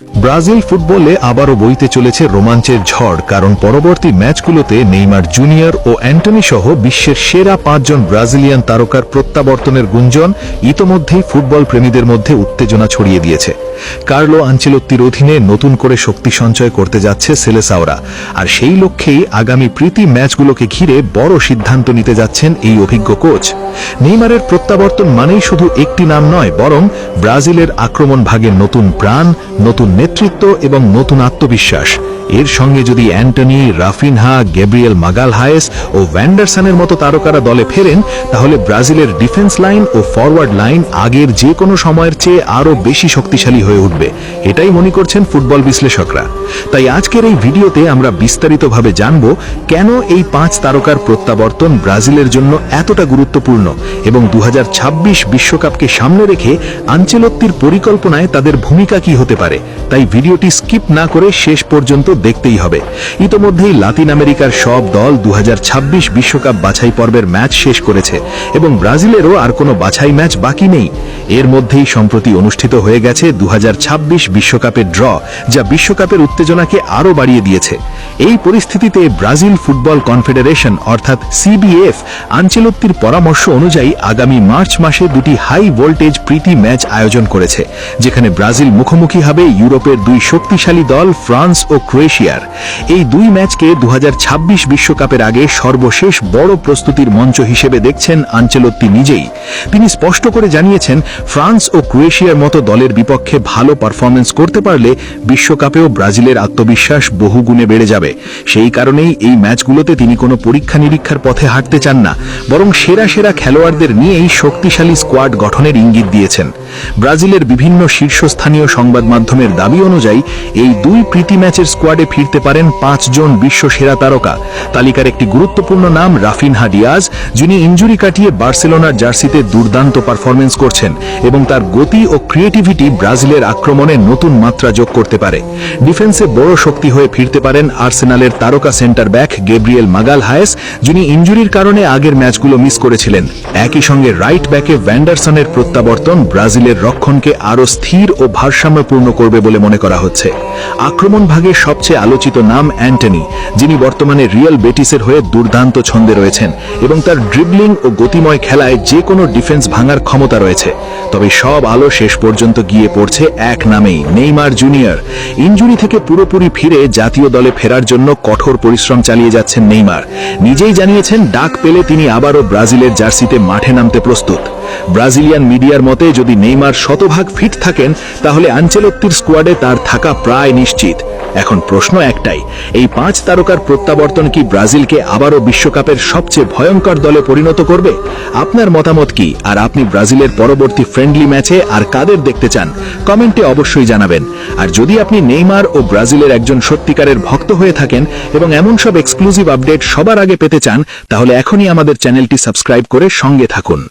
Brazil ফুটবলে আবারও বইতে চলেছে রোমাঞ্চের ঝড়, কারণ পরবর্তী ম্যাচগুলোতে নেইমার জুনিয়র ও অ্যান্টনি সহ বিশ্বের সেরা 5 জন ব্রাজিলিয়ান তারকার প্রত্যাবর্তনের গুঞ্জন ইতোমধ্যেই ফুটবল প্রেমীদের মধ্যে উত্তেজনা ছড়িয়ে দিয়েছে। কার্লো আনচেলোত্তির অধীনে নতুন করে শক্তি সঞ্চয় করতে যাচ্ছে সেলেসাওরা, আর সেই লক্ষ্যেই আগামী প্রীতি ম্যাচগুলোকে ঘিরে বড় সিদ্ধান্ত নিতে যাচ্ছেন এই অভিজ্ঞ কোচ। নেইমারের প্রত্যাবর্তন মানেই শুধু একটি নাম নয়, বরং ব্রাজিলের আক্রমণ ভাগের নতুন প্রাণ, নতুন নেতৃত্ব এবং নতুন আত্মবিশ্বাস। এর সঙ্গে যদি অ্যান্টনি, রাফিনহা, গ্যাব্রিয়েল মাগালহায়েস ও ভ্যান্ডারসনের মতো তারকারা দলে ফেরেন, তাহলে ব্রাজিলের ডিফেন্স লাইন ও ফরওয়ার্ড লাইন আগের যে কোনো সময়ের চেয়ে আরও বেশি শক্তিশালী হয়ে উঠবে, এটাই মনে করছেন ফুটবল বিশ্লেষকরা। তাই আজকের এই ভিডিওতে আমরা বিস্তারিতভাবে জানব কেন এই 5 তারকার প্রত্যাবর্তন ব্রাজিলের জন্য এতটা গুরুত্বপূর্ণ এবং 2026 বিশ্বকাপকে সামনে রেখে আনচেলোত্তির পরিকল্পনায় তাদের ভূমিকা কি হতে পারে। তাই ভিডিওটি স্কিপ না করে শেষ পর্যন্ত দেখতেই হবে। ইতোমধ্যেই লাতিন আমেরিকার সব দল 2026 বিশ্বকাপ বাছাই পর্বের ম্যাচ শেষ করেছে এবং ব্রাজিলেরও আর কোনো বাছাই ম্যাচ বাকি নেই। এর মধ্যেই সম্প্রতি অনুষ্ঠিত হয়ে গেছে 2026 বিশ্বকাপের ড্র, যা বিশ্বকাপের উত্তেজনাকে আরও বাড়িয়ে দিয়েছে। এই পরিস্থিতিতে ব্রাজিল ফুটবল কনফেডারেশন অর্থাৎ সিবিএফ আনচেলোত্তির পরামর্শ অনুযায়ী আগামী মার্চ মাসে দুটি হাই ভোল্টেজ প্রীতি ম্যাচ আয়োজন করেছে, যেখানে ব্রাজিল মুখোমুখি হবে ইউরোপের দুই শক্তিশালী দল ফ্রান্স ও ক্রোয়েশিয়ার। এই দুই ম্যাচকে 2026 বিশ্বকাপের আগে সর্বশেষ বড় প্রস্তুতির মঞ্চ হিসেবে দেখছেন আনচেলোত্তি নিজেই। তিনি স্পষ্ট করে জানিয়েছেন, ফ্রান্স ও ক্রোয়েশিয়ার মতো দলের বিপক্ষে ভালো পারফরমেন্স করতে পারলে বিশ্বকাপেও ব্রাজিলের আত্মবিশ্বাস বহুগুণে বেড়ে যাবে। সেই কারণেই এই ম্যাচগুলোতে তিনি কোনো পরীক্ষা নিরীক্ষার পথে হাঁটতে চান না, বরং সেরা সেরা খেলোয়াড়দের নিয়েই শক্তিশালী স্কোয়াড গঠনের ইঙ্গিত দিয়েছেন। ব্রাজিলের বিভিন্ন শীর্ষস্থানীয় সংবাদ মাধ্যমের দাবি অনুযায়ী এই দুই প্রীতি ম্যাচের স্কোয়াডে ফিরতে পারেন 5 জন বিশ্ব সেরা তারকা। তালিকার একটি গুরুত্বপূর্ণ নাম রাফিনহা ডিয়াজ, যিনি ইনজুরি কাটিয়ে বার্সেলোনার জার্সিতে দুর্দান্ত পারফরমেন্স করছেন এবং তার গতি ও ক্রিয়েটিভিটি ব্রাজিলের আক্রমণে নতুন মাত্রা যোগ করতে পারে। ডিফেন্সে বড় শক্তি হয়ে ফিরতে পারেন আর্সেনালের তারকা সেন্টার ব্যাক গ্যাব্রিয়েল মাগালহায়েস, যিনি ইনজুরির কারণে আগের ম্যাচগুলো মিস করেছিলেন। একই সঙ্গে রাইট ব্যাকে ভ্যান্ডারসনের প্রত্যাবর্তন ব্রাজিলের রক্ষণকে আরও স্থির ও ভারসাম্যপূর্ণ করবে বলে মনে করা হচ্ছে। আক্রমণ ভাগের সবচেয়ে আলোচিত নাম অ্যান্টনি, যিনি বর্তমানে রিয়াল বেটিসের হয়ে দুর্দান্ত ছন্দে রয়েছেন এবং তার ড্রিবলিং ও গতিময় খেলায় যে কোনো ডিফেন্স ভাঙার ক্ষমতা রয়েছে। তবে সব আলো শেষ পর্যন্ত গিয়ে পড়ছে এক নামেই, নেইমার জুনিয়র। ইনজুরি থেকে পুরোপুরি ফিরে জাতীয় দলে ফেরার জন্য কঠোর পরিশ্রম চালিয়ে যাচ্ছেন নেইমার। নিজেই জানিয়েছেন, ডাক পেলে তিনি আবারও ব্রাজিলের জার্সিতে মাঠে নামতে প্রস্তুত। ব্রাজিলিয়ান মিডিয়ার মতে যদি নেইমার শতভাগ ফিট থাকেন, তাহলে আনচেলোত্তির স্কোয়াডে তার থাকা প্রায় নিশ্চিত। এখন প্রশ্ন একটাই, এই 5 তারকার প্রত্যাবর্তন কি ব্রাজিলকে আবারও বিশ্বকাপের সবচেয়ে ভয়ঙ্কর দলে পরিণত করবে? আপনার মতামত কি? আর আপনি ব্রাজিলের পরবর্তী ফ্রেন্ডলি ম্যাচে আর কাদের দেখতে চান? কমেন্টে অবশ্যই জানাবেন। আর যদি আপনি নেইমার ও ব্রাজিলের একজন সত্যিকারের ভক্ত হয়ে থাকেন এবং এমন সব এক্সক্লুসিভ আপডেট সবার আগে পেতে চান, তাহলে এখনই আমাদের চ্যানেলটি সাবস্ক্রাইব করে সঙ্গে থাকুন।